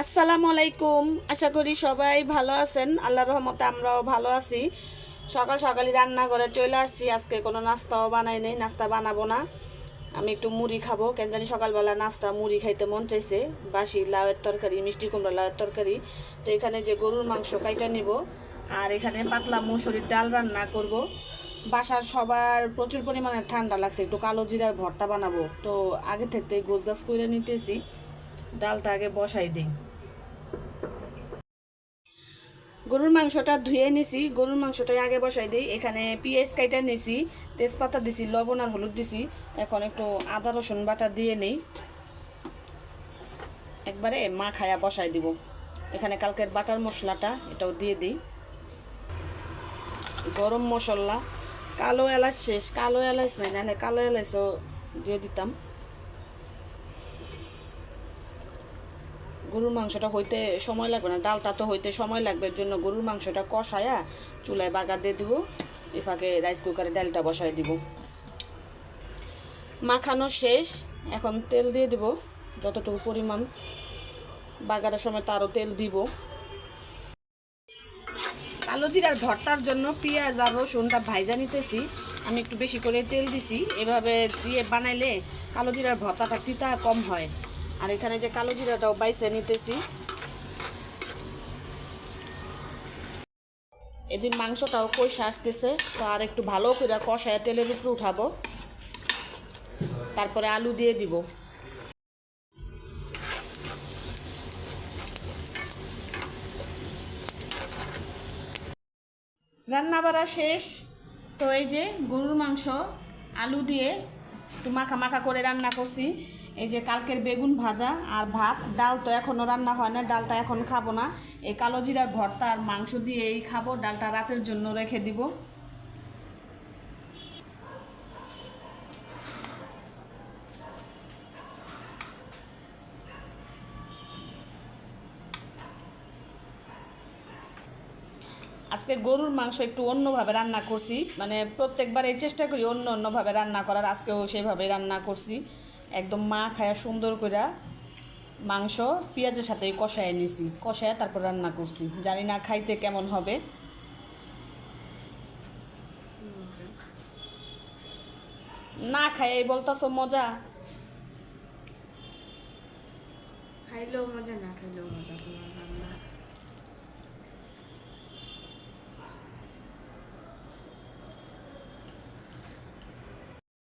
আসসালামু আলাইকুম। আশা করি সবাই ভালো আছেন। আল্লাহর রহমতে আমরাও ভালো আছি। সকাল সকালই রান্না করে চলে আসছি। আজকে কোনো নাস্তাও বানাই নেই, নাস্তা বানাবো না। আমি একটু মুড়ি খাবো, কেন জানি সকালবেলা নাস্তা মুড়ি খাইতে মন চাইছে। বাসি লাউয়ের তরকারি, মিষ্টি কুমড়া লাউয়ের তরকারি। তো এখানে যে গরুর মাংস কাইটা নিব, আর এখানে পাতলা মুসুরির ডাল রান্না করব। বাসার সবার প্রচুর পরিমাণে ঠান্ডা লাগছে, একটু কালো জিরার ভর্তা বানাবো। তো আগে থেকে গোছ গাছ করে নিতেছি, ডালটা আগে বসাই দিই। গরুর মাংসটা ধুয়ে নিছি, গরুর মাংসটাই আগে বসাই দিই। এখানে পেঁয়াজ কাইটা নিছি, তেজপাতা দিছি, লবণ আর হলুদ দিছি। এখন একটু আদা রসুন বাটা দিয়ে নেই, একবারে মা খায়া বসাই দিব। এখানে কালকের বাটার মশলাটা এটাও দিয়ে দিই, গরম মশলা, কালো এলাচ শেষ, কালো এলাচ নাই, নাহলে কালো এলাচও দিয়ে দিতাম। গরুর মাংসটা হইতে সময় লাগবে না, ডালটা তো হইতে সময় লাগবে, এর জন্য গরুর মাংসটা কষায়া চুলায় বাগার দিয়ে দিব। এ ফাঁকে রাইস কুকারে ডালটা বসাই দিব। মাখানো শেষ, এখন তেল দিয়ে দিব যতটুকু পরিমাণ। বাগারের সময় তো আরও তেল দিব। কালো জিরার ভর্তার জন্য পেঁয়াজ আর রসুনটা ভাইজা নিতেছি। আমি একটু বেশি করে তেল দিছি, এভাবে দিয়ে বানাইলে কালো জিরার ভর্তাটা তিতা কম হয়। আর এখানে যে কালো জিরাটাও বাইছে নিতেছি। এদিন মাংসটাও কষে আসতেছে, তো আর একটু ভালো করে কষায় তেলের উপরে উঠাবো, তারপরে আলু দিয়ে দিব। রান্না বাড়া শেষ। তো এই যে গরুর মাংস আলু দিয়ে একটু মাখা মাখা করে রান্না করছি। এই যে কালকের বেগুন ভাজা আর ভাত, ডাল তো এখনও রান্না হয় না, ডালটা এখন খাবো না। এই কালো জিরার ভর্তা আর মাংস দিয়ে এই খাবো, ডালটা রাতের জন্য রেখে দিব। আজকে গরুর মাংস একটু অন্যভাবে রান্না করছি, মানে প্রত্যেকবার এই চেষ্টা করি অন্য অন্যভাবে রান্না করার, আজকেও সেভাবে রান্না করছি। একদম মা খায়া সুন্দর করে মাংস পেঁয়াজের সাথে কষায় নিছি, কষায় তারপর রান্না করছি। জানি না খাইতে কেমন হবে। না খাই বলতাছো মজা? খাইলেও মজা, না খাইলেও মজা তোমার রান্না।